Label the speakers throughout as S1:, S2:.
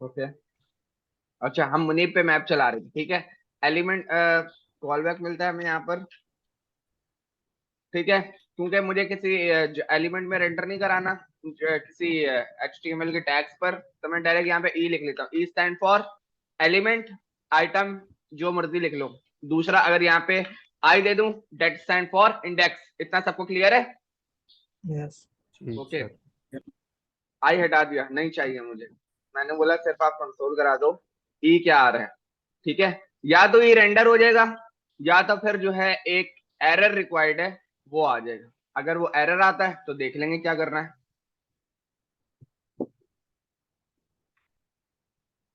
S1: Okay. अच्छा, हम मुनीब पे मैप चला रहे थे, ठीक है। एलिमेंट कॉल बैक मिलता है हमें यहाँ पर, ठीक है। क्योंकि मुझे किसी एलिमेंट में रेंडर नहीं कराना किसी HTML के टैग्स पर, तो मैं डायरेक्ट यहाँ पे ई लिख लेता हूँ। E stand for element, item, जो मर्जी लिख लो। दूसरा अगर यहाँ पे आई दे दूं, डेट स्टैंड फॉर इंडेक्स। इतना सबको क्लियर है?
S2: यस
S3: ठीक
S1: ओके।
S3: सर।
S1: आई हटा दिया, नहीं चाहिए मुझे। मैंने बोला सिर्फ आप कंसोल करा दो ई क्या आ रहा है, ठीक है। या तो ये रेंडर हो जाएगा, या तो फिर जो है एक एरर रिक्वायर्ड है वो आ जाएगा। अगर वो एरर आता है तो देख लेंगे क्या करना है।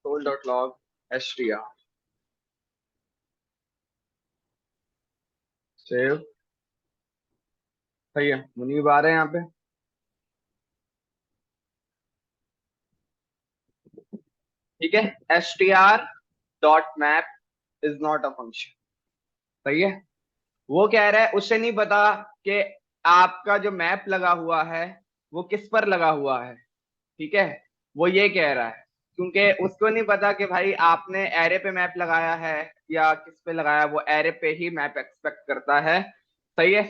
S1: console.log str save. सही है, मुनीब आ रहे हैं यहाँ पे। ठीक है, str.map is not a function. सही है। वो कह रहा है उससे नहीं पता कि आपका जो मैप लगा हुआ है वो किस पर लगा हुआ है, ठीक है। वो ये कह रहा है क्योंकि उसको नहीं पता कि भाई आपने एरे पे मैप लगाया है या किस पे लगाया। वो एरे पे ही मैप एक्सपेक्ट करता है। सही है।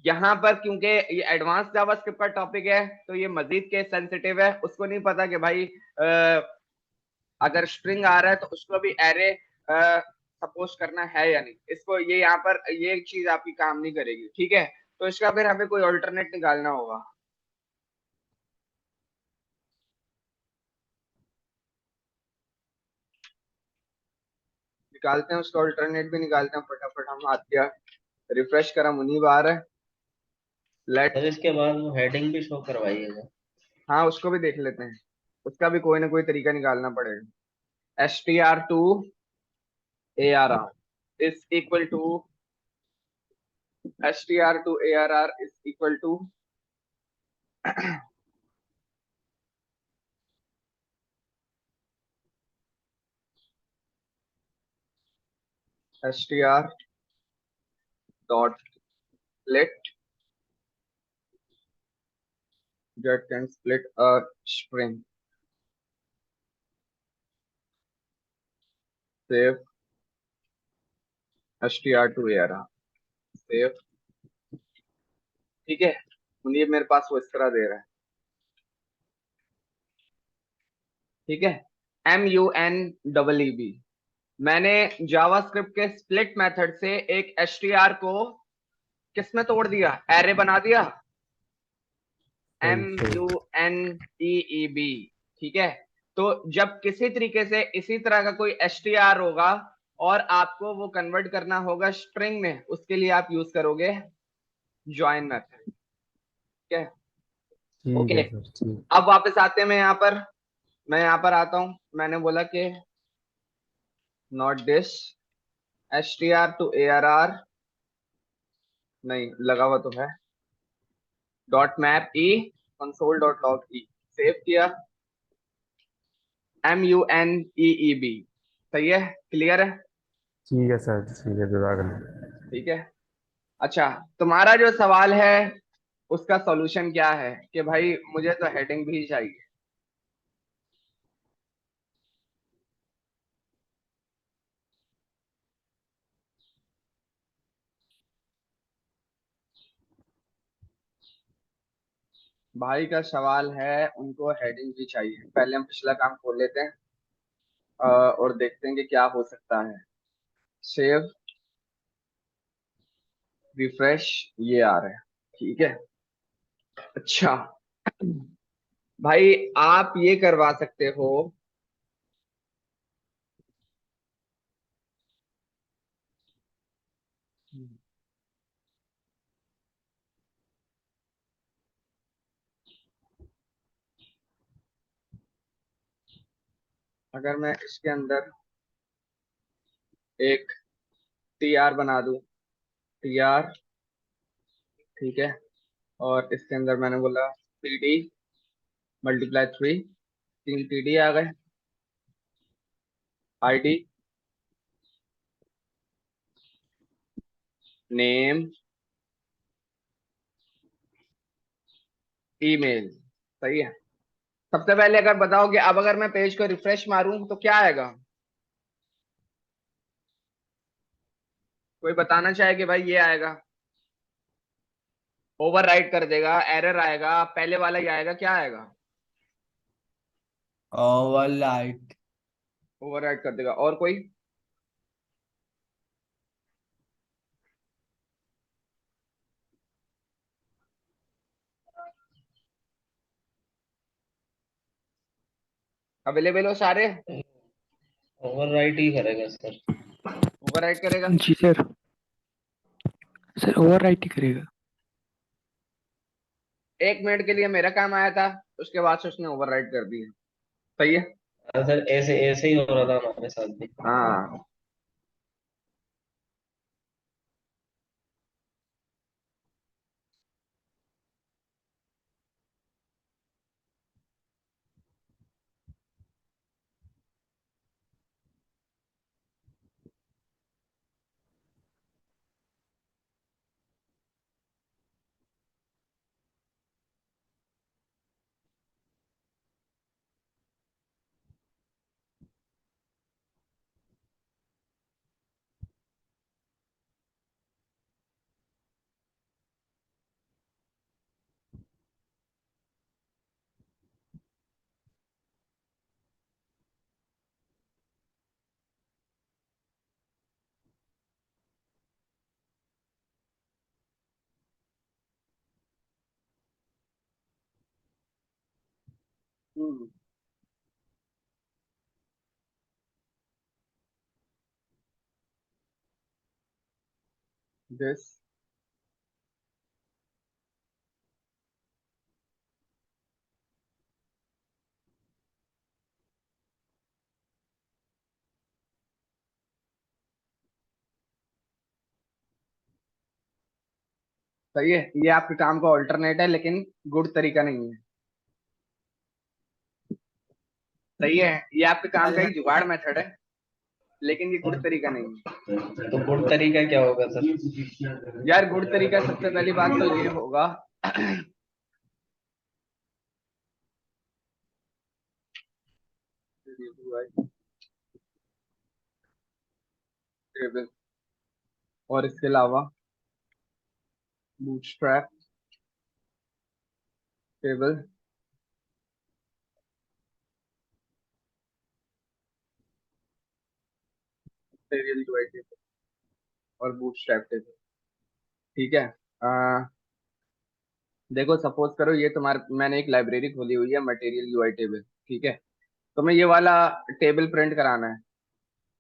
S1: यहाँ पर क्योंकि ये एडवांस जावास्क्रिप्ट का टॉपिक है तो ये मजीद केस सेंसिटिव है। उसको नहीं पता कि भाई अगर स्ट्रिंग आ रहा है तो उसको भी एरे सपोज करना है या नहीं। इसको ये यहाँ पर ये चीज आपकी काम नहीं करेगी, ठीक है। तो इसका फिर हमें कोई ऑल्टरनेट निकालना होगा। निकालते हैं उसका ऑल्टरनेट भी निकालते हैं फटाफट। हम आते रिफ्रेश करा, मुनीब आ रहा है। लेट।
S4: सर इसके बाद वो हेडिंग भी शो करवाइएगा।
S1: हाँ, उसको भी देख लेते हैं। उसका भी कोई ना कोई तरीका निकालना पड़ेगा। str to arr is equal to str to arr is equal to str dot let that can split a string। save str to arr save। ठीक है, मुनीब मेरे पास वो इस तरह दे रहा है, ठीक है। MUNEEB। मैंने जावास्क्रिप्ट के स्प्लिट मेथड से एक str को किसमें तोड़ दिया, एरे बना दिया। MUNEEB, ठीक है। तो जब किसी तरीके से इसी तरह का कोई str होगा और आपको वो कन्वर्ट करना होगा स्ट्रिंग में, उसके लिए आप यूज करोगे ज्वाइन मेथड, ठीक है।
S3: ठीक
S1: ओके।
S3: है सर ठीक।
S1: अब वापस आते हैं, मैं यहाँ पर आता हूँ। मैंने बोला कि not this str to arr, नहीं लगा हुआ तो है। डॉट मैप ई console.log ई, सेव किया। MUNEEB। सही है, क्लियर है।
S3: ठीक है सर ठीक है, जज़ाकल्लाह।
S1: ठीक है। अच्छा, तुम्हारा जो सवाल है उसका सॉल्यूशन क्या है कि भाई मुझे तो हेडिंग भी चाहिए। भाई का सवाल है उनको हेडिंग भी चाहिए। पहले हम पिछला काम खोल लेते हैं और देखते हैं कि क्या हो सकता है। सेव, रिफ्रेश, ये आ रहा है, ठीक है। अच्छा भाई, आप ये करवा सकते हो। अगर मैं इसके अंदर एक TR बना दूं, TR, ठीक है। और इसके अंदर मैंने बोला PD मल्टीप्लाई 3, 3 PD आ गए। ID, name, email. सही है। सबसे पहले अगर बताओ कि अब अगर मैं पेज को रिफ्रेश मारूं तो क्या आएगा? कोई बताना चाहे कि भाई ये आएगा? ओवरराइट कर देगा, एरर आएगा, पहले वाला ही आएगा, क्या आएगा?
S2: ओवरराइट।
S1: ओवरराइट कर देगा। और कोई? अवेलेबल हो सारे?
S4: ओवरराइट ही करेगा सर।
S1: ओवरराइट करेगा।
S5: जी सर। सर ओवरराइट ही करेगा।
S1: 1 मिनट के लिए मेरा काम आया था, उसके बाद से उसने ओवरराइट कर दिया। सही है।
S4: हाँ सर, ऐसे ऐसे ही हो रहा था हमारे साथ भी।
S1: हाँ। हम्म। दिस। सही है, ये आपके काम का ऑल्टरनेट है, लेकिन गुड तरीका नहीं है। सही है, ये आपके काम का एक जुगाड़ मेथड है, लेकिन ये गुड तरीका नहीं है।
S4: तो गुड तरीका क्या होगा सर?
S1: यार गुड तरीका सबसे पहली बात तो ये होगा टेबल, और इसके अलावा bootstrap table, material UI table और बूटस्ट्रैप टेबल। ठीक है। देखो सपोज करो ये तुम्हारे, मैंने एक लाइब्रेरी खोली हुई है मटेरियल यूआई टेबल। ठीक है। तुम्हें ये वाला टेबल प्रिंट कराना है।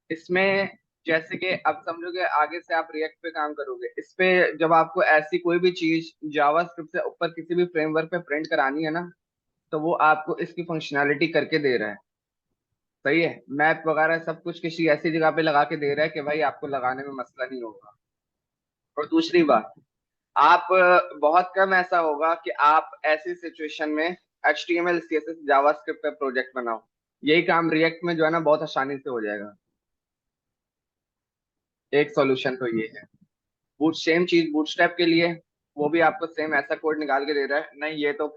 S1: इसमें जैसे कि अब समझोगे आगे से आप रिएक्ट पे काम करोगे, इस पे जब आपको ऐसी कोई भी चीज जावास्क्रिप्ट से ऊपर किसी भी फ्रेमवर्क पे प्रिंट करानी है ना, तो वो आपको इसकी फंक्शनैलिटी करके दे रहा है। सही है, मैप वगैरह सब कुछ किसी ऐसी जगह पे लगा के दे रहा है कि भाई आपको लगाने में मसला नहीं होगा। और दूसरी बात, आप बहुत कम ऐसा होगा कि आप ऐसी सिचुएशन में HTML CSS जावास्क्रिप्ट पे प्रोजेक्ट बनाओ। यही काम रिएक्ट में जो है ना बहुत आसानी से हो जाएगा। एक सॉल्यूशन तो ये है। बूट सेम चीज बूटस्ट्रैप के लिए, वो भी आपको सेम ऐसा कोड निकाल के दे रहा है। नहीं ये तो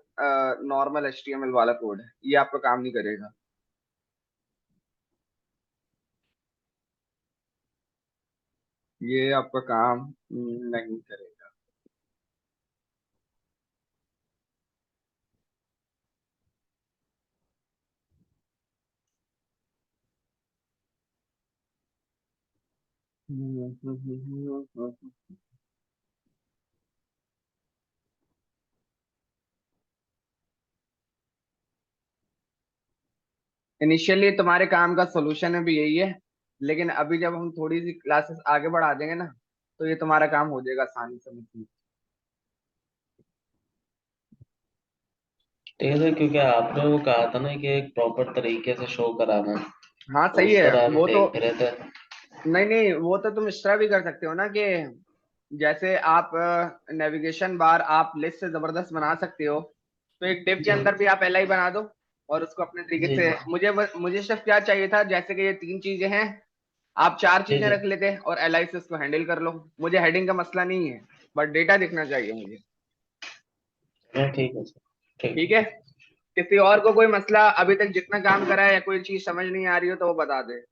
S1: नॉर्मल HTML वाला कोड है, ये आपका काम नहीं करेगा। ये आपका काम नहीं करेगा। इनिशियली तुम्हारे काम का सोल्यूशन भी यही है, लेकिन अभी जब हम थोड़ी सी क्लासेस आगे बढ़ा देंगे ना, तो ये तुम्हारा काम हो जाएगा आसानी से मुझे।
S4: ठीक है सर, क्योंकि आपने वो कहा था ना कि एक प्रॉपर तरीके से शो कराना,
S1: हाँ
S4: तो
S1: सही
S4: उस
S1: है
S4: तरह हम
S1: वो तो।
S4: देख रहे थे।
S1: नहीं नहीं, वो तो तुम इस तरह भी कर सकते हो ना कि जैसे आप नेविगेशन बार आप लिस्ट से जबरदस्त बना सकते हो, तो एक डिव के
S4: जी
S1: अंदर भी आप LI बना दो और उसको अपने तरीके
S4: जी
S1: से।
S4: जी
S1: मुझे सिर्फ क्या चाहिए था, जैसे कि ये 3 चीजें हैं, आप 4 चीजें
S4: जी
S1: रख लेते और LI से उसको हैंडल कर लो। मुझे हेडिंग का मसला नहीं है, बट डेटा दिखना चाहिए मुझे।
S4: हाँ, ठीक है सर। ठीक
S1: ठीक
S4: है।
S1: है। किसी और को कोई मसला अभी तक जितना काम करा है या कोई चीज समझ नहीं आ रही हो तो वो बता दे।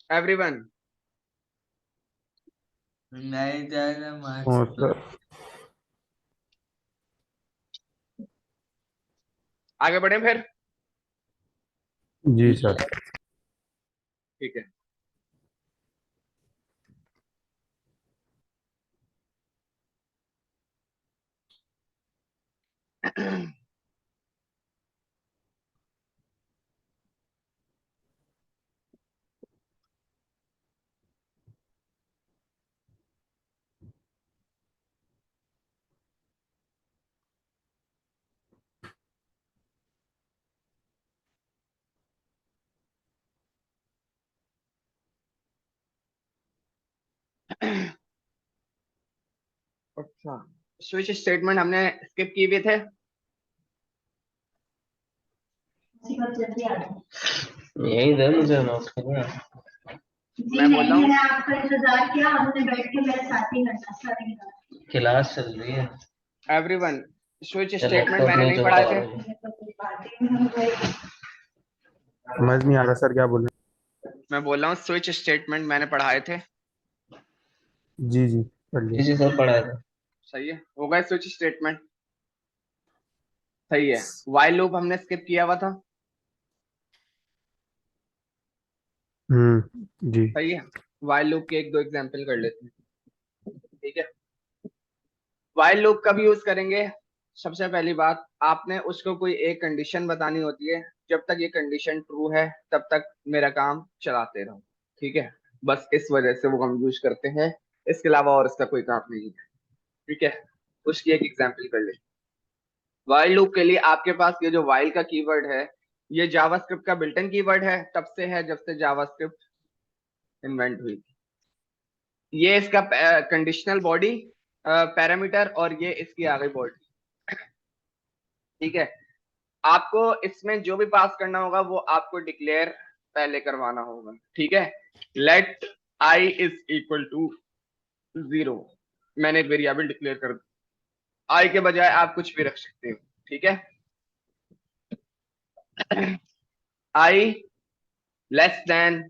S1: एवरीवन।
S2: नहीं जाना
S3: और
S2: मास्टर।
S3: सर
S1: आगे बढ़े फिर।
S3: जी सर।
S1: ठीक है। अच्छा, स्विच स्टेटमेंट हमने स्किप किए हुए थे।
S4: यही दे मुझे नोट करना।
S1: मैं बोल रहा हूँ
S6: मैंने आपका इंतजार किया, हमने बैठ के मेरे साथ ही घंटा
S4: क्लास चल रही है।
S1: एवरीवन, स्विच
S4: या
S1: स्टेटमेंट
S4: लैपटॉप
S1: मैंने
S4: नहीं
S1: नहीं
S4: तो
S1: पढ़ाए
S4: उठा
S1: थे।
S4: लो।
S3: समझ नहीं आ रहा सर, क्या बोल
S1: मैं बोल रहा हूँ स्विच स्टेटमेंट मैंने पढ़ाए थे।
S3: रहे? जी जी, पढ़ लिया।
S4: किसी सर पढ़ाया था।
S1: सही है, हो गए स्विच स्टेटमेंट। सही है। व्हाइल लूप हमने स्किप किया हुआ था।
S3: जी।
S1: सही है। व्हाइल लूप के एक दो एग्जांपल कर लेते हैं। ठीक है। व्हाइल लूप कब यूज करेंगे? सबसे पहली बात, आपने उसको कोई एक कंडीशन बतानी होती है, जब तक ये कंडीशन ट्रू है तब तक मेरा काम चलाते रहो। ठीक है। बस इस वजह से वो हम यूज करते हैं, इसके अलावा और इसका कोई काम नहीं है। ठीक है। उसकी एक एग्जांपल कर ले। व्हाइल लूप के लिए आपके पास ये जो व्हाइल का कीवर्ड है, ये जावास्क्रिप्ट का बिल्ट इन कीवर्ड है, तब से है जब से जावास्क्रिप्ट इन्वेंट हुई थी। ये इसका कंडीशनल बॉडी पैरामीटर और ये इसकी आ गई बॉडी। ठीक है। आपको इसमें जो भी पास करना होगा वो आपको डिक्लेयर पहले करवाना होगा। ठीक है। Let i is equal to 0। मैंने एक वेरिएबल डिक्लेयर कर दिया। आई के बजाय आप कुछ भी रख सकते हो। ठीक है। आई लेस देन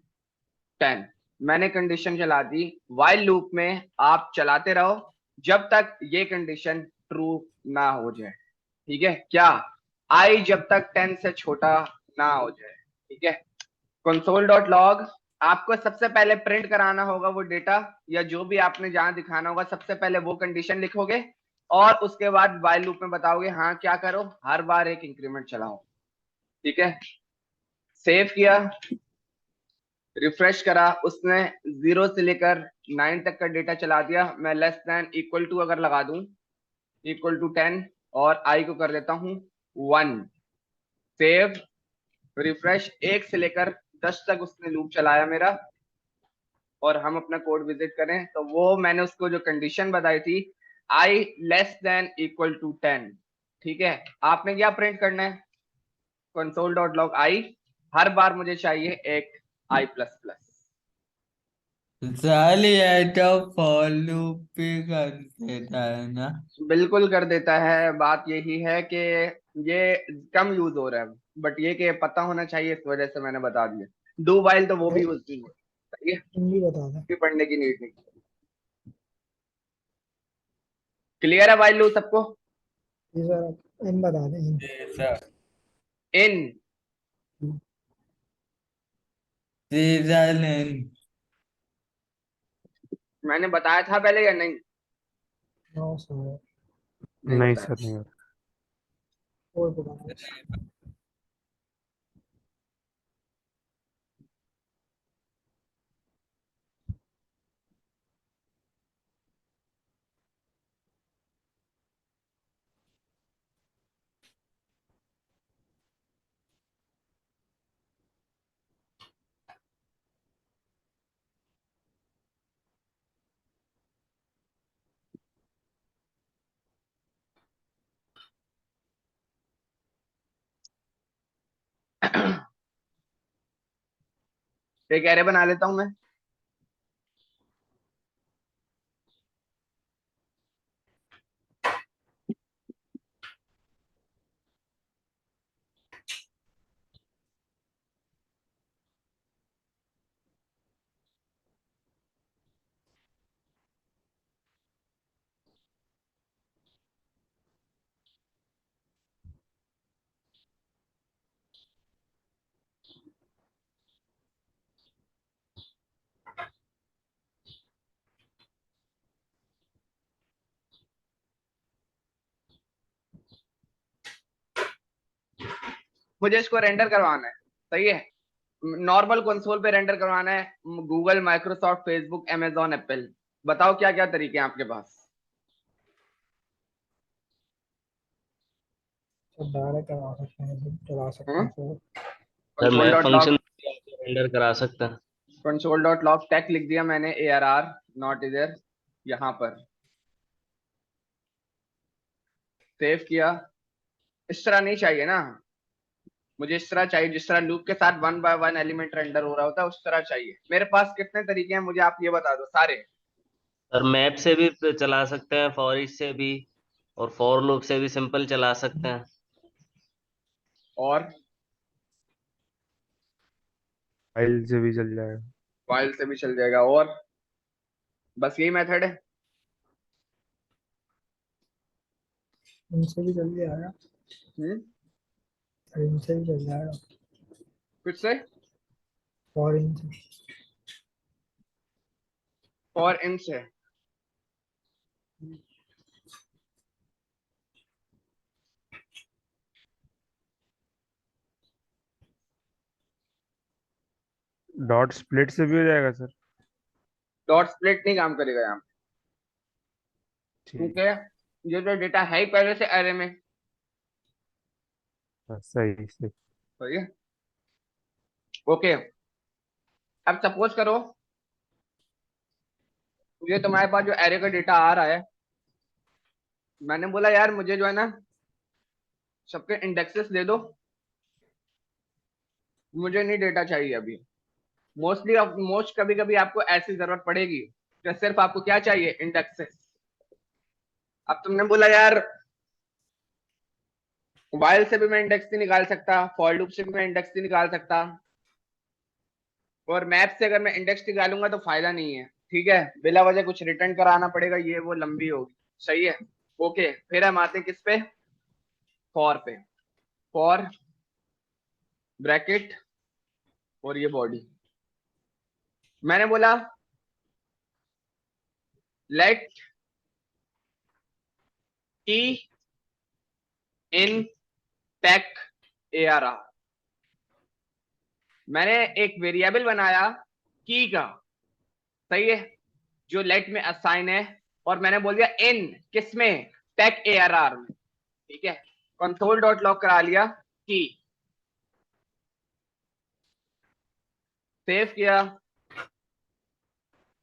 S1: 10। मैंने कंडीशन चला दी। व्हाइल लूप में आप चलाते रहो जब तक ये कंडीशन ट्रू ना हो जाए। ठीक है। क्या? आई जब तक 10 से छोटा ना हो जाए। ठीक है। कंसोल डॉट लॉग, आपको सबसे पहले प्रिंट कराना होगा वो डेटा, या जो भी आपने जहां दिखाना होगा सबसे पहले वो कंडीशन लिखोगे और उसके बाद व्हाइल लूप में बताओगे हाँ क्या करो, हर बार एक इंक्रीमेंट चलाओ। ठीक है। सेव किया, रिफ्रेश करा, उसने 0 से लेकर 9 तक का डेटा चला दिया। मैं लेस देन इक्वल टू अगर लगा दूं, इक्वल टू 10, और आई को कर देता हूं 1। सेव, रिफ्रेश, 1 से लेकर 10 तक उसने लूप चलाया मेरा। और हम अपना कोड विजिट करें तो वो मैंने उसको जो कंडीशन बताई थी, आई लेस देन इक्वल टू 10। ठीक है। आपने क्या प्रिंट करना है? कंसोल डॉट लॉग आई, हर बार मुझे चाहिए एक आई प्लस प्लस।
S2: साली है तो फॉर लूप भी कर देता है ना।
S1: बिल्कुल कर देता है। बात यही है कि ये कम यूज हो रहा है, बट ये कि पता होना चाहिए, इस वजह से मैंने बता दिया। डू वाइल तो वो भी यूज नहीं है। सही है,
S7: हिंदी बता दें।
S1: भी पढ़ने की नीड नहीं। क्लियर है वाइल लूप सबको?
S7: जी सर, आप इन बता दें इन।
S2: सर
S1: इन
S2: सीजन
S1: मैंने बताया था पहले या नहीं?
S7: नो सर,
S1: नहीं
S3: नहीं
S1: बताया।
S3: सर, नहीं।
S7: और बता दें।
S1: एक एरे बना लेता हूं मैं। मुझे इसको रेंडर करवाना है, सही है। नॉर्मल कंसोल पे रेंडर करवाना है, Google, Microsoft, Facebook, Amazon, Apple. बताओ क्या क्या तरीके हैं आपके पास।
S7: सब डायरेक्ट करा सकते हैं, चला सकते
S1: हम्म?
S7: हैं sir.
S4: Sir
S1: console
S4: map
S1: dot
S4: function
S1: log,
S4: render करा सकता है।
S1: कंसोल डॉट लॉग टैग लिख दिया मैंने, ARR नॉट इधर, यहाँ पर सेव किया। इस तरह नहीं चाहिए ना मुझे, इस तरह चाहिए जिस तरह लूप के साथ 1 बाय 1 एलिमेंट रेंडर हो रहा होता है, उस तरह चाहिए। मेरे पास कितने तरीके हैं मुझे आप ये बता दो सारे।
S4: सर मैप से भी चला सकते हैं, फॉर ईच से भी, और फॉर लूप से भी सिंपल चला सकते हैं।
S1: और
S3: फाइल से भी चल जाएगा।
S1: फाइल से भी चल जाएगा। और बस यही मेथड है।
S7: इनसे भी चल जाएगा,
S1: हम्म,
S7: इनसे भी चल जाएगा,
S1: फिर से
S7: और इनसे।
S1: और इन से।
S3: डॉट स्प्लिट से भी हो जाएगा सर?
S1: डॉट स्प्लिट नहीं काम करेगा यहाँ पे,
S3: ठीक
S1: क्योंकि ये जो डेटा है ही पहले से एरे में।
S3: है, सही सही।
S1: सही है। ओके, अब सपोज करो ये तुम्हारे पास जो एरे का डेटा आ रहा है, मैंने बोला यार मुझे जो है ना सबके इंडेक्सेस दे दो, मुझे नहीं डेटा चाहिए अभी। मोस्टली मोस्ट कभी कभी आपको ऐसी जरूरत पड़ेगी कि सिर्फ आपको क्या चाहिए, इंडेक्सेस। अब तुमने बोला यार वाइल से भी मैं इंडेक्स नहीं निकाल सकता, फॉर लूप से भी मैं इंडेक्स नहीं निकाल सकता, और मैप से अगर मैं इंडेक्स निकालूंगा तो फायदा नहीं है, ठीक है, बिला वजह कुछ रिटर्न कराना पड़ेगा, ये वो लंबी होगी। सही है। ओके, फिर हम आते हैं किस पे, फॉर पे। फॉर ब्रैकेट और ये बॉडी, मैंने बोला लेट की इन टेक ARR। मैंने एक वेरिएबल बनाया की का, सही है, जो लेट में असाइन है, और मैंने बोल दिया इन किसमें, टेक ARR में, ठीक है। कंसोल डॉट लॉग करा लिया की, सेव किया।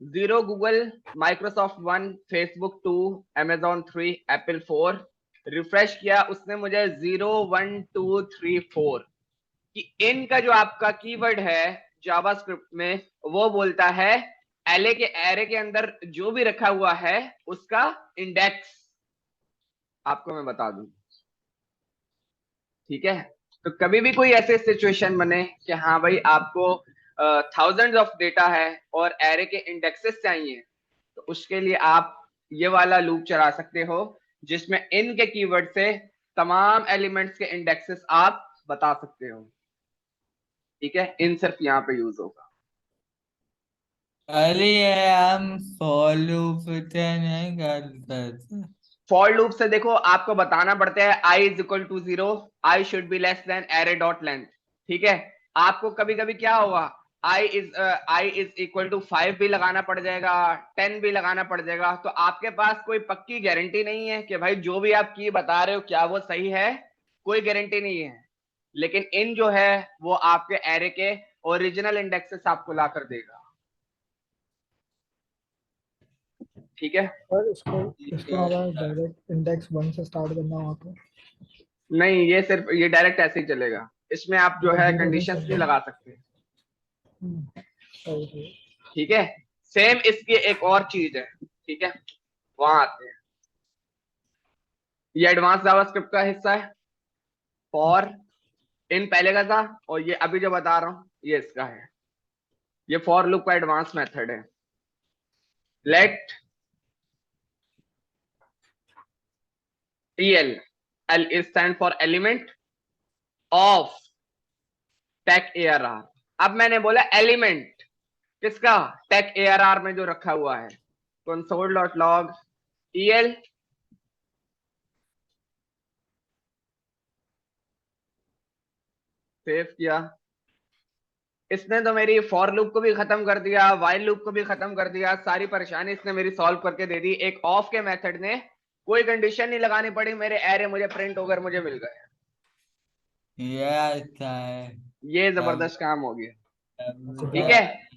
S1: 0 Google, Microsoft 1, Facebook 2, Amazon 3, Apple 4। Refresh किया, उसने मुझे 0 1 2 3 4 कि इन का जो आपका कीवर्ड है जावास्क्रिप्ट में, वो बोलता है एरे के अंदर जो भी रखा हुआ है उसका इंडेक्स आपको मैं बता दूं, ठीक है। तो कभी भी कोई ऐसे सिचुएशन बने कि हाँ भाई आपको थाउजेंड्स ऑफ डेटा है और एरे के इंडेक्सेस चाहिए, तो उसके लिए आप ये वाला लूप चला सकते हो जिसमें इन के कीवर्ड से तमाम एलिमेंट्स के इंडेक्सेस आप बता सकते हो, ठीक है। इन सिर्फ यहाँ पे यूज होगा।
S2: अरे ये हम फॉर लूप से नहीं कर सकते।
S1: फॉर लूप से देखो आपको बताना पड़ता है i is equal to 0, i should be less than array dot length, ठीक है। आपको कभी कभी क्या होगा, i इज इक्वल टू 5 भी लगाना पड़ जाएगा, 10 भी लगाना पड़ जाएगा, तो आपके पास कोई पक्की गारंटी नहीं है कि भाई जो भी आप की बता रहे हो क्या वो सही है, कोई गारंटी नहीं है। लेकिन इन जो है वो आपके एरे के ओरिजिनल इंडेक्सेस आपको ला कर देगा, ठीक है।
S7: पर इसको हमें डायरेक्ट इंडेक्स 1 से स्टार्ट करना होगा तो
S1: नहीं, ये सिर्फ ये डायरेक्ट ऐसे ही चलेगा, इसमें आप जो है
S7: जीरो से
S1: कंडीशंस
S7: चल
S1: नहीं
S7: जाए।
S1: लगा सकते। ठीक है, सेम इसकी एक और चीज है, ठीक है, वहां आते हैं। ये एडवांस जावास्क्रिप्ट का हिस्सा है, फॉर इन पहले का था, और ये अभी जो बता रहा हूं ये इसका है। ये फॉर लूप का एडवांस मेथड है। Let TL, L is stand for element of take ARR. अब मैंने बोला एलिमेंट किसका, टेक एआरआर में जो रखा हुआ है, console.log tel सेव किया। इसने तो मेरी फॉर लूप को भी खत्म कर दिया, वाइल लूप को भी खत्म कर दिया, सारी परेशानी इसने मेरी सॉल्व करके दे दी। एक ऑफ के मेथड ने कोई कंडीशन नहीं लगानी पड़ी, मेरे एरे मुझे प्रिंट होकर मुझे मिल गए।
S2: ये अच्छा है।
S1: ये जबरदस्त काम हो गया।
S2: अब
S1: ठीक है,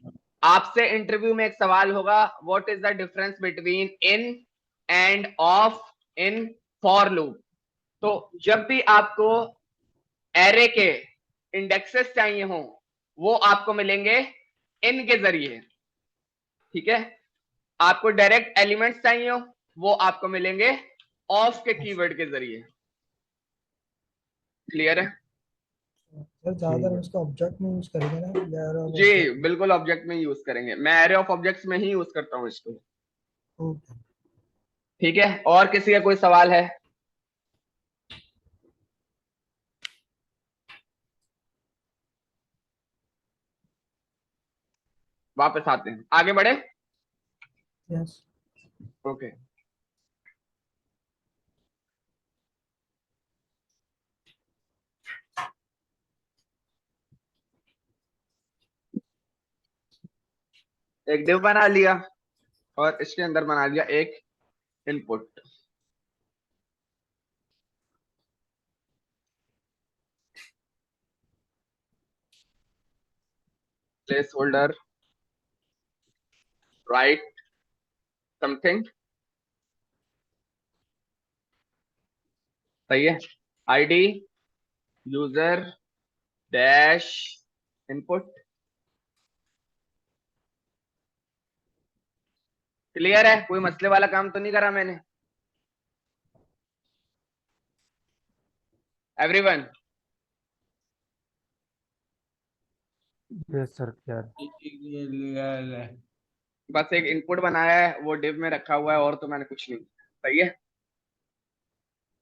S1: आपसे इंटरव्यू में एक सवाल होगा, what is the difference between in end of in for loop. तो जब भी आपको एरे के इंडेक्सेस चाहिए हो वो आपको मिलेंगे इन के जरिए, ठीक है। आपको डायरेक्ट एलिमेंट्स चाहिए हो वो आपको मिलेंगे ऑफ के कीवर्ड के जरिए। क्लियर है?
S7: सर ज्यादातर हम इसको ऑब्जेक्ट में यूज करेंगे ना, या array of
S1: जी
S7: object?
S1: बिल्कुल ऑब्जेक्ट में यूज करेंगे, मैं एरे ऑफ ऑब्जेक्ट्स में ही यूज करता हूँ इसको।
S7: ओके।
S1: ठीक है, और किसी का कोई सवाल है? वापस आते हैं, आगे बढ़े।
S7: यस।
S1: ओके, एक डिव बना लिया और इसके अंदर बना लिया एक input. Place holder right something, सही है। ID user dash input. Clear है? कोई मसले वाला काम तो नहीं करा मैंने? एवरीवन?
S3: यस सर, क्या
S1: बस एक इनपुट बनाया है, वो डिव में रखा हुआ है, और तो मैंने कुछ नहीं। सही है,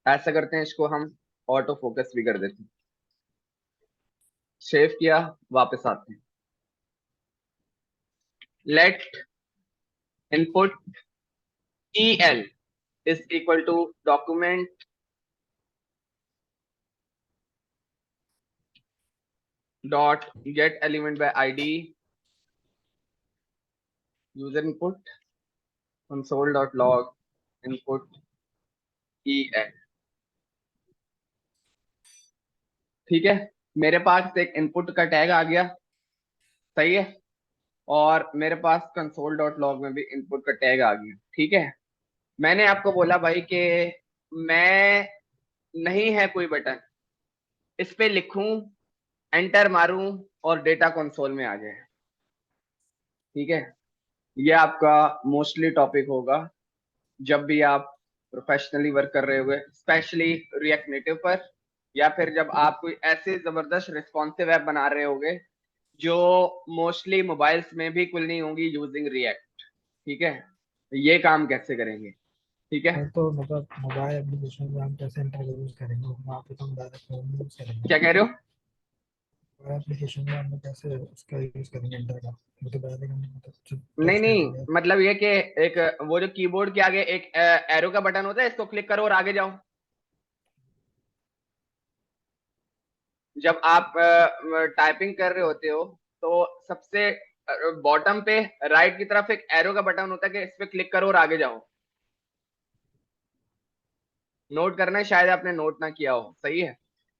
S1: ऐसा करते हैं, इसको हम ऑटो फोकस भी कर देते हैं। सेव किया, वापस आते हैं। Let input el is equal to document dot get element by id user input console dot log input el। ठीक है, मेरे पास एक इनपुट का टैग आ गया, सही है, और मेरे पास कंसोल डॉट लॉग में भी इनपुट का टैग आ गया। ठीक है, मैंने आपको बोला भाई कि मैं नहीं है कोई बटन, इस पे लिखूं, एंटर मारूं और डेटा कंसोल में आ जाए। ठीक है, ये आपका मोस्टली टॉपिक होगा जब भी आप प्रोफेशनली वर्क कर रहे होगे, स्पेशली रिएक्ट नेटिव पर, या फिर जब आप कोई ऐसे जबरदस्त रिस्पॉन्सिव ऐप बना रहे होगे जो मोस्टली मोबाइल्स में भी खुल नहीं होंगी यूजिंग रिएक्ट। ठीक है, ये काम कैसे करेंगे? ठीक है,
S7: सर तो मतलब मोबाइल एप्लीकेशन में हम कैसे इंटरव्यू यूज करेंगे, वहाँ पे तो हम डायरेक्ट फोन यूज करेंगे।
S1: क्या कह रहे हो?
S7: मोबाइल एप्लीकेशन में हम कैसे उसका यूज करेंगे इंटर का, मतलब डायरेक्ट हम मतलब
S1: नहीं
S7: टेक्स्ट
S1: नहीं,
S7: करेंगे।
S1: मतलब ये कि एक वो जो कीबोर्ड के आगे एक एरो का बटन होता है, इसको क्लिक करो और आगे जाओ। जब आप टाइपिंग कर रहे होते हो तो सबसे बॉटम पे राइट की तरफ एक एरो का बटन होता है कि इस पे क्लिक करो और आगे जाओ। नोट करना है, शायद आपने नोट ना किया हो। सही है,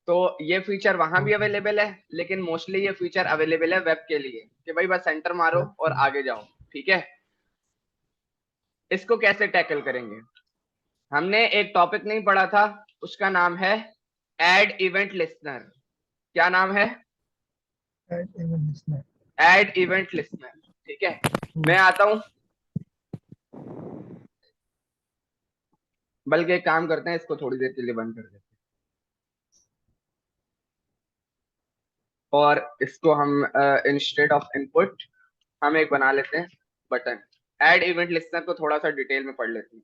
S1: तो ये फीचर वहां भी अवेलेबल है, लेकिन मोस्टली ये फीचर अवेलेबल है वेब के लिए कि भाई बस एंटर मारो और आगे जाओ। ठीक है, इसको कैसे टैकल करेंगे? हमने एक टॉपिक नहीं पढ़ा था, उसका नाम है ऐड इवेंट लिस्नर। क्या नाम है?
S7: Add event listener.
S1: Add event listener, ठीक है। मैं आता हूं, बल्कि एक काम करते हैं, इसको थोड़ी देर के लिए बंद कर देते हैं और इसको हम इंस्टेड ऑफ इनपुट हम एक बना लेते हैं बटन। ऐड इवेंट लिस्टनर को थोड़ा सा डिटेल में पढ़ लेते हैं।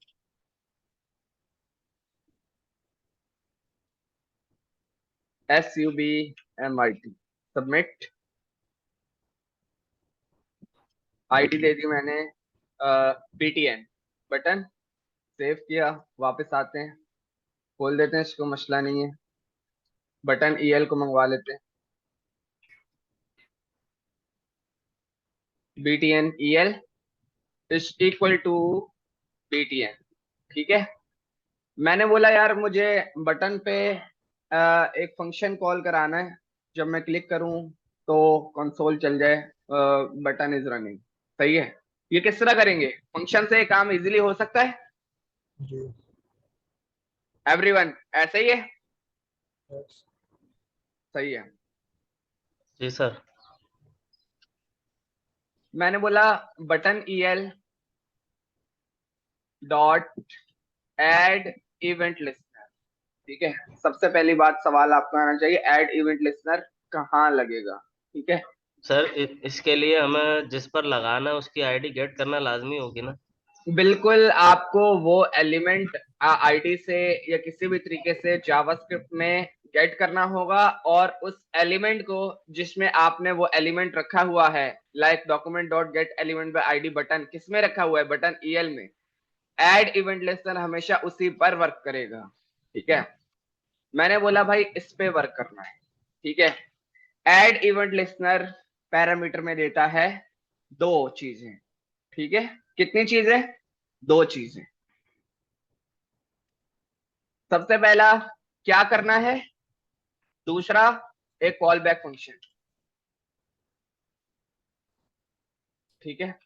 S1: SUBMIT सबमिट, आईडी दे दी मैंने BTN, बटन सेव किया, वापस आते हैं, खोल देते हैं इसको, मसला नहीं है। बटन EL को मंगवा लेते हैं, BTN EL is equal to BTN, ठीक है। मैंने बोला यार मुझे बटन पे एक फंक्शन कॉल कराना है, जब मैं क्लिक करूं तो कंसोल चल जाए, बटन इज रनिंग, सही है। ये किस तरह करेंगे, फंक्शन से काम इजीली हो सकता है
S7: जी
S1: एवरीवन, ऐसे ही है,
S7: yes.
S1: सही है।
S4: जी सर।
S1: मैंने बोला button EL dot add event listener, ठीक है। सबसे पहली बात सवाल आपका आना चाहिए, ऐड इवेंट लिस्टनर कहाँ लगेगा, ठीक है।
S4: सर इसके लिए हमें जिस पर लगाना है उसकी आईडी गेट करना लाजमी होगी ना?
S1: बिल्कुल, आपको वो एलिमेंट आईडी से या किसी भी तरीके से जावास्क्रिप्ट में गेट करना होगा, और उस एलिमेंट को जिसमें आपने वो एलिमेंट रखा हुआ है, like document dot gate element by ID button, किसमें रखा हुआ है, बटन EL में। ऐड इवेंट लिस्टनर हमेशा उसी पर वर्क करेगा, ठीक है। मैंने बोला भाई इस पे वर्क करना है, ठीक है। ऐड इवेंट लिस्टनर पैरामीटर में देता है दो चीजें, ठीक है। कितनी चीजें, दो चीजें। सबसे पहला क्या करना है, दूसरा एक कॉल बैक फंक्शन, ठीक है।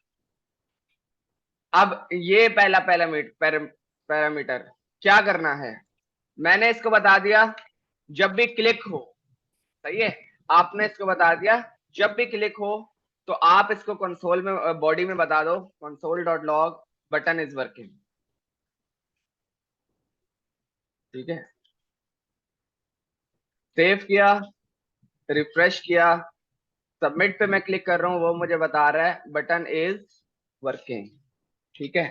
S1: अब ये पहला पैरामीटर क्या करना है, मैंने इसको बता दिया जब भी क्लिक हो, सही है। आपने इसको बता दिया जब भी क्लिक हो तो आप इसको कंसोल में बॉडी में बता दो console dot log button is working, ठीक है। सेव किया, रिफ्रेश किया, सबमिट पे मैं क्लिक कर रहा हूं, वो मुझे बता रहा है बटन इज वर्किंग, ठीक है।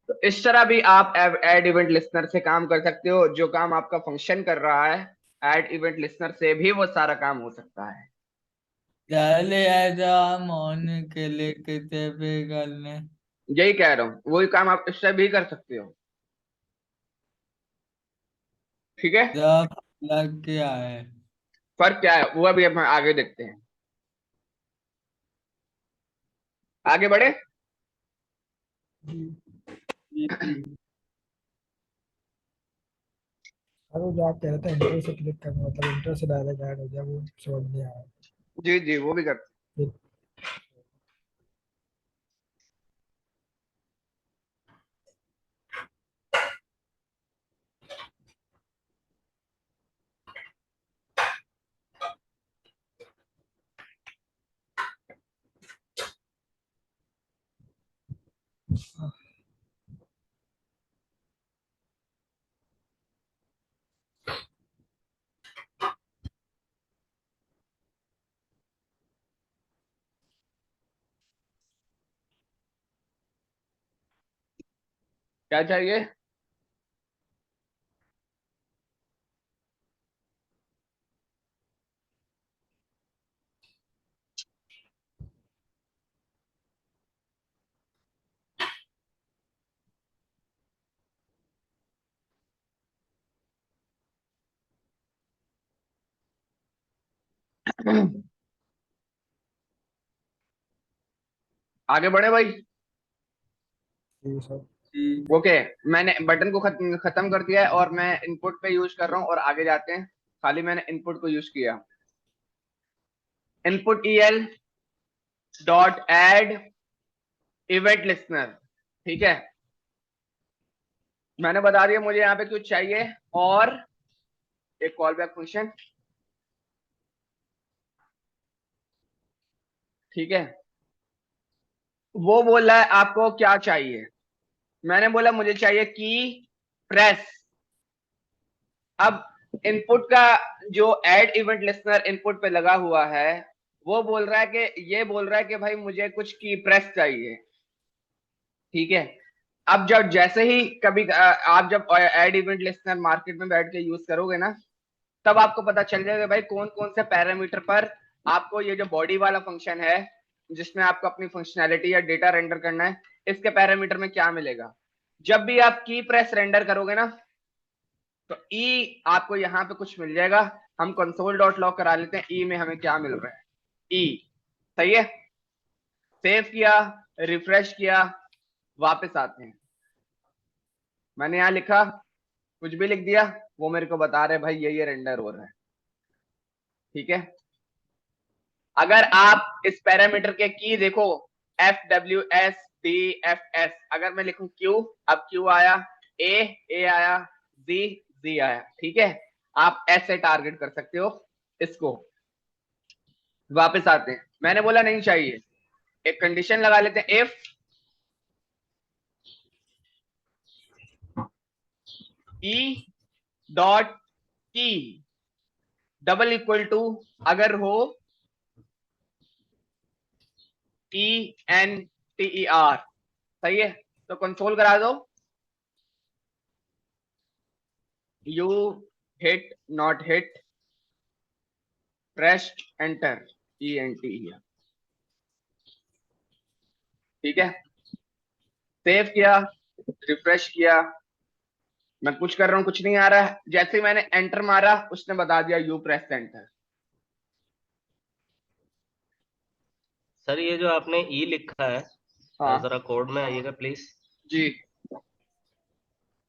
S1: तो इस तरह भी आप ऐड इवेंट लिस्टनर से काम कर सकते हो, जो काम आपका फंक्शन कर रहा है ऐड इवेंट लिस्टनर से भी वो सारा काम हो सकता है।
S2: पहले ऐसा हम ऑन के लिए कितने पे करने?
S1: यही कह रहा हूँ, वही काम आप इससे भी कर सकते हो, ठीक है।
S2: जब लग क्या है?
S1: फर्क क्या है वो अभी हम आगे देखते हैं, आगे बढ़े।
S7: अरे वो जो आप कह रहे थे इंटर से क्लिक करना, मतलब इंटर से डायरेक्ट ऐड हो गया, वो समझ नहीं आया
S1: जी जी वो भी कर,
S7: फिर।
S1: क्या चाहिए, आगे बढ़े भाई।
S7: जी सर।
S1: ओके, मैंने बटन को खत्म कर दिया है और मैं इनपुट पे यूज कर रहा हूँ, और आगे जाते हैं। खाली मैंने इनपुट को यूज किया, input EL dot add event listener, ठीक है। मैंने बता दिया मुझे यहाँ पे कुछ चाहिए, और एक कॉल बैक फंक्शन, ठीक है, वो बोल रहा है आपको क्या चाहिए। मैंने बोला मुझे चाहिए की प्रेस। अब इनपुट का जो ऐड इवेंट लिस्नर इनपुट पे लगा हुआ है वो बोल रहा है कि ये बोल रहा है कि भाई मुझे कुछ की प्रेस चाहिए। ठीक है, अब जब जैसे ही कभी आप जब ऐड इवेंट लिस्नर मार्केट में बैठ के यूज करोगे ना, तब आपको पता चल जाएगा भाई कौन कौन से पैरामीटर पर आपको ये जो बॉडी वाला फंक्शन है जिसमें आपको अपनी फंक्शनैलिटी या डेटा रेंडर करना है, इसके पैरामीटर में क्या मिलेगा। जब भी आप की प्रेस रेंडर करोगे ना तो ई आपको यहाँ पे कुछ मिल जाएगा। हम कंसोल डॉट लॉग करा लेते हैं ई में हमें क्या मिल रहा है। ई सही है, सेव किया, रिफ्रेश किया, वापस आते हैं। मैंने यहाँ लिखा, कुछ भी लिख दिया, वो मेरे को बता रहे भाई ये रेंडर हो रहा है। ठीक है, अगर आप इस पैरामीटर के की देखो F W S D F S, अगर मैं लिखूं क्यू, अब क्यू आया, ए आया, जी आया। ठीक है, आप ऐसे टारगेट कर सकते हो इसको। वापस आते हैं, मैंने बोला नहीं चाहिए, एक कंडीशन लगा लेते हैं, इफ ई डॉट की डबल इक्वल टू अगर हो ENTER, सही है, तो कंसोल करा दो, you hit not hit press enter ENTER। ठीक है, सेव किया, रिफ्रेश किया, मैं कुछ कर रहा हूं, कुछ नहीं आ रहा है। जैसे ही मैंने एंटर मारा उसने बता दिया यू प्रेस एंटर।
S4: सर ये जो आपने ई लिखा है,
S1: हाँ
S4: जरा कोड में आइएगा प्लीज।
S1: जी,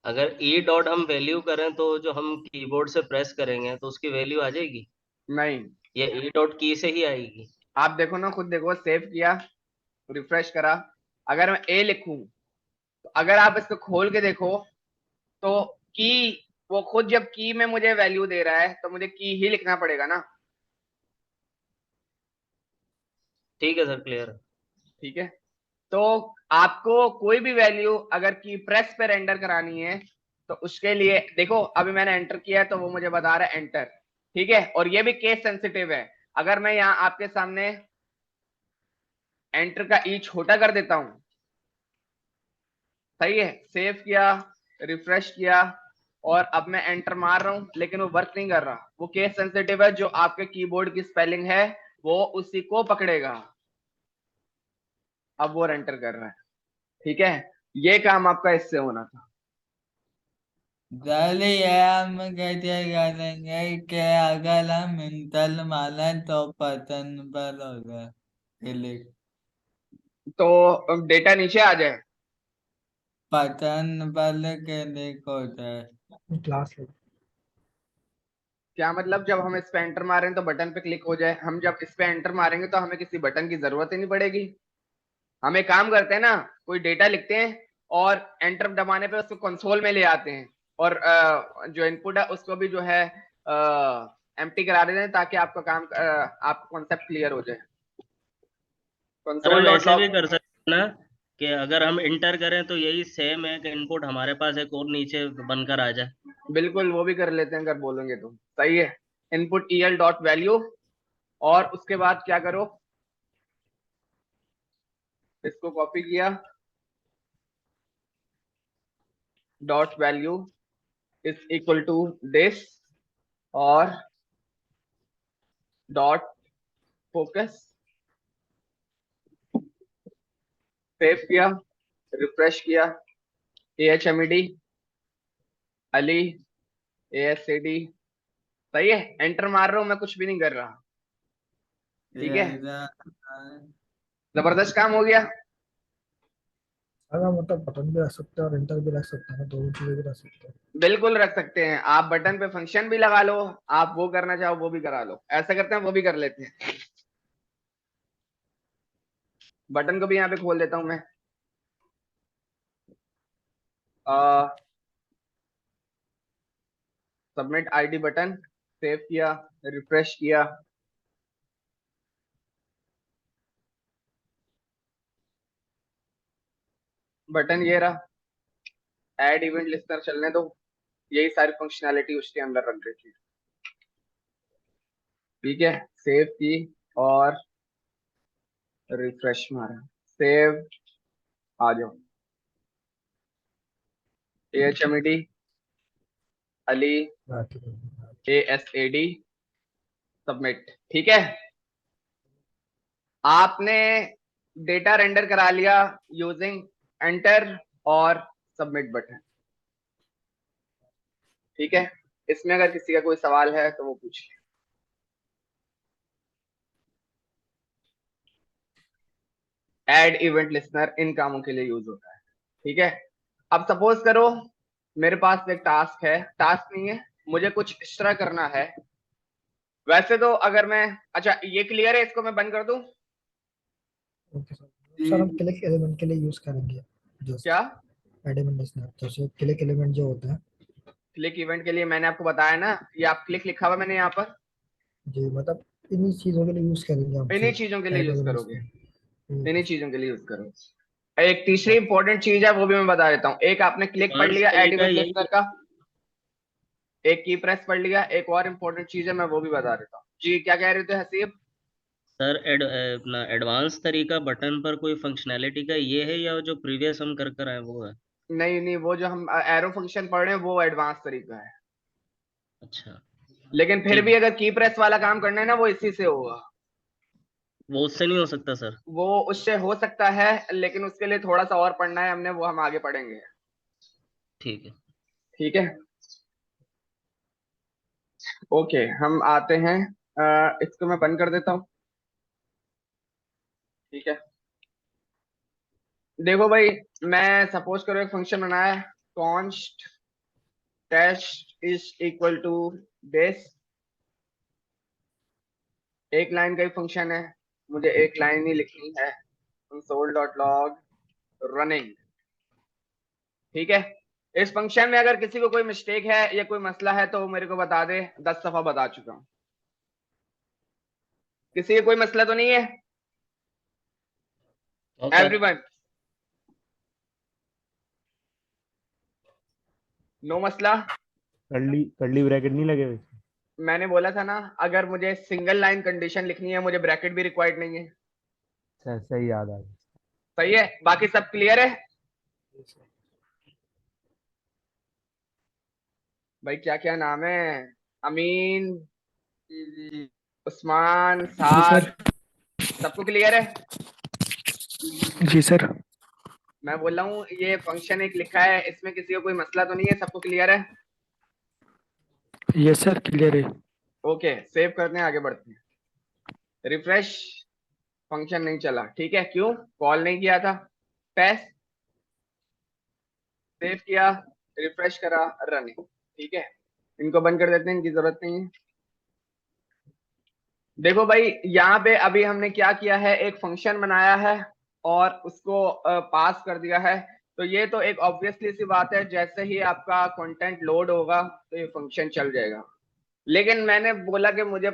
S4: अगर ई डॉट हम वैल्यू करें तो जो हम कीबोर्ड से प्रेस करेंगे तो उसकी वैल्यू आ जाएगी,
S1: नहीं,
S4: या ई डॉट की से ही आएगी?
S1: आप देखो ना, खुद देखो, सेव किया, रिफ्रेश करा, अगर मैं ए लिखूं तो अगर आप इसको खोल के देखो तो की, वो खुद जब की में मुझे वैल्यू दे रहा है तो मुझे की ही लिखना पड़ेगा ना।
S4: ठीक है सर, क्लियर है।
S1: ठीक है, तो आपको कोई भी वैल्यू अगर की प्रेस पे रेंडर करानी है तो उसके लिए देखो, अभी मैंने एंटर किया है तो वो मुझे बता रहा है एंटर। ठीक है, और ये भी केस सेंसिटिव है। अगर मैं यहाँ आपके सामने एंटर का ई छोटा कर देता हूं, सही है, सेव किया, रिफ्रेश किया, और अब मैं एंटर मार रहा हूं लेकिन वो वर्क नहीं कर रहा, वो केस सेंसिटिव है। जो आपके कीबोर्ड की स्पेलिंग है वो उसी को पकड़ेगा। अब वो एंटर कर रहा है। ठीक है, ये काम आपका इससे होना था।
S2: चलिए ये हम कैसे करेंगे कि अगर हम इंटर मारे तो बटन पर होगा क्लिक,
S1: तो डेटा नीचे आ जाए।
S2: बटन पर क्लिक होता है।
S7: क्लास है।
S1: क्या मतलब, जब हम इस पे एंटर मारें तो बटन पे क्लिक हो जाए? हम जब इस पे एंटर मारेंगे तो हमें किसी बटन की जरूरत ही नहीं पड़ेगी। हम एक काम करते हैं ना, कोई डेटा लिखते हैं और एंटर दबाने पे उसको कंसोल में ले आते हैं, और जो इनपुट है उसको भी जो है एम्प्टी करा देते हैं ताकि आपका काम आपका कॉन्सेप्ट क्लियर हो जाए।
S4: सर
S1: कंसोल
S4: हम
S1: डॉट
S4: ऐसे भी
S1: लॉग,
S4: कर सकते हैं ना कि अगर हम इंटर करें तो यही सेम है कि इनपुट हमारे पास एक और नीचे बनकर आ जाए।
S1: बिल्कुल वो भी कर लेते हैं अगर बोलेंगे तो। सही है, इनपुट EL डॉट वैल्यू, और उसके बाद क्या करो, इसको कॉपी किया, dot value is equal to this, और डॉट फोकस, सेव किया, रिफ्रेश किया, AHMED अली ASCD, सही है, एंटर मार रहा हूं मैं, कुछ भी नहीं कर रहा। ठीक है, जबरदस्त काम हो गया।
S7: अगर मतलब बटन भी रख सकते हैं और इंटर भी रख सकते हैं, दोनों चीजें भी रख सकते हैं।
S1: बिल्कुल रख सकते हैं, आप बटन पे फंक्शन भी लगा लो, आप वो करना चाहो वो भी करा लो। ऐसा करते हैं, वो भी कर लेते हैं। बटन को भी यहाँ पे खोल देता हूं मैं। सबमिट ID बटन, सेव किया, रिफ्रेश किया, बटन ये रहा, ऐड इवेंट लिस्टर चलने दो, यही सारी फंक्शनैलिटी उसके अंदर रख देती है। ठीक है, सेव की और रिफ्रेश मारा, सेव, आ जाओ, AHMED अली ASAD सबमिट। ठीक है, आपने डेटा रेंडर करा लिया यूजिंग एंटर और सबमिट बटन। ठीक है, इसमें अगर किसी का कोई सवाल है तो वो पूछिए। ऐड इवेंट लिस्नर इन कामों के लिए यूज होता है। ठीक है, अब सपोज करो मेरे पास एक टास्क है, टास्क नहीं है, मुझे कुछ इस तरह करना है। वैसे तो अगर मैं, अच्छा ये क्लियर है, इसको मैं बंद कर दूं
S7: ओके सर, हम क्लिक एलिमेंट के लिए यूज करेंगे जस्ट
S1: क्या?
S7: Element listener. जैसे क्लिक एलिमेंट जो होता है,
S1: क्लिक इवेंट के लिए मैंने आपको बताया ना, ये आप क्लिक लिखा हुआ मैंने यहाँ पर,
S7: जी मतलब इन्हीं चीजों के लिए यूज करेंगे हम
S1: इन्हीं
S7: फिर
S1: चीजों के लिए
S7: add
S1: यूज
S7: element
S1: करोगे,
S7: listener।
S1: इन्हीं चीजों के लिए यूज करो। एक तीसरी इंपॉर्टेंट चीज है, वो भी मैं बता देता हूँ। एक आपने क्लिक पढ़ लिया ऐड
S4: तरीका
S1: इवेंट
S4: यही
S1: लिस्नर का, एक की प्रेस पढ़ लिया, एक और इंपॉर्टेंट चीज है मैं वो भी बता देता हूँ। जी क्या कह रहे थे हसीब?
S4: सर अपना एडवांस तरीका बटन पर कोई फंक्शनैलिटी का ये है या जो प्रीवियस हम कर कर आए वो है?
S1: नहीं नहीं, वो जो हम एरो फंक्शन पढ़ रहे हैं वो एडवांस तरीका है,
S4: अच्छा,
S1: लेकिन फिर
S4: ठीक
S1: भी
S4: है।
S1: अगर की प्रेस वाला काम करना है ना, वो इसी से होगा।
S4: वो उससे नहीं हो सकता सर?
S1: वो उससे हो सकता है, लेकिन उसके लिए थोड़ा सा और पढ़ना है हमने, वो हम आगे पढ़ेंगे।
S4: ठीक है।
S1: ठीक है, ओके, हम आते हैं, इसको मैं बंद कर देता हूँ। ठीक है, देखो भाई, मैं सपोज करो एक फंक्शन बनाया, const test is equal to base, एक लाइन का ही फंक्शन है, मुझे एक लाइन ही लिखनी है, console.log रनिंग। ठीक है, इस फंक्शन में अगर किसी को कोई मिस्टेक है या कोई मसला है तो मेरे को बता दे, 10 दफा बता चुका हूं। किसी को कोई मसला तो नहीं है?
S4: और सर
S1: एवरीवन, नो मसला?
S3: कर्ली ब्रैकेट नहीं लगे हुए?
S1: मैंने बोला था ना, अगर मुझे सिंगल लाइन कंडीशन लिखनी है, मुझे ब्रैकेट भी रिक्वायर्ड नहीं है।
S3: अच्छा, सही याद आ गया।
S1: सही है, बाकी सब क्लियर है भाई? क्या क्या नाम है? अमीन, उस्मान,
S5: जी
S1: साद,
S5: सर।
S1: सबको क्लियर है?
S5: जी सर।
S1: मैं बोल रहा हूँ ये फंक्शन एक लिखा है, इसमें किसी को कोई मसला तो नहीं है? सबको क्लियर है?
S5: यस सर, क्लियर है।
S1: ओके, सेव करते हैं, आगे बढ़ते हैं। रिफ्रेश, फंक्शन नहीं चला। ठीक है, क्यों? कॉल नहीं किया था। टेस्ट, सेव किया, रिफ्रेश करा, रनिंग। ठीक है, इनको बंद कर देते हैं, इनकी जरूरत नहीं है। देखो भाई, यहाँ पे अभी हमने क्या किया है, एक फंक्शन बनाया है और उसको पास कर दिया है। तो ये तो एक ऑब्वियसली सी बात है, जैसे ही आपका कंटेंट लोड होगा तो ये फंक्शन चल जाएगा। लेकिन मैंने बोला कि मुझे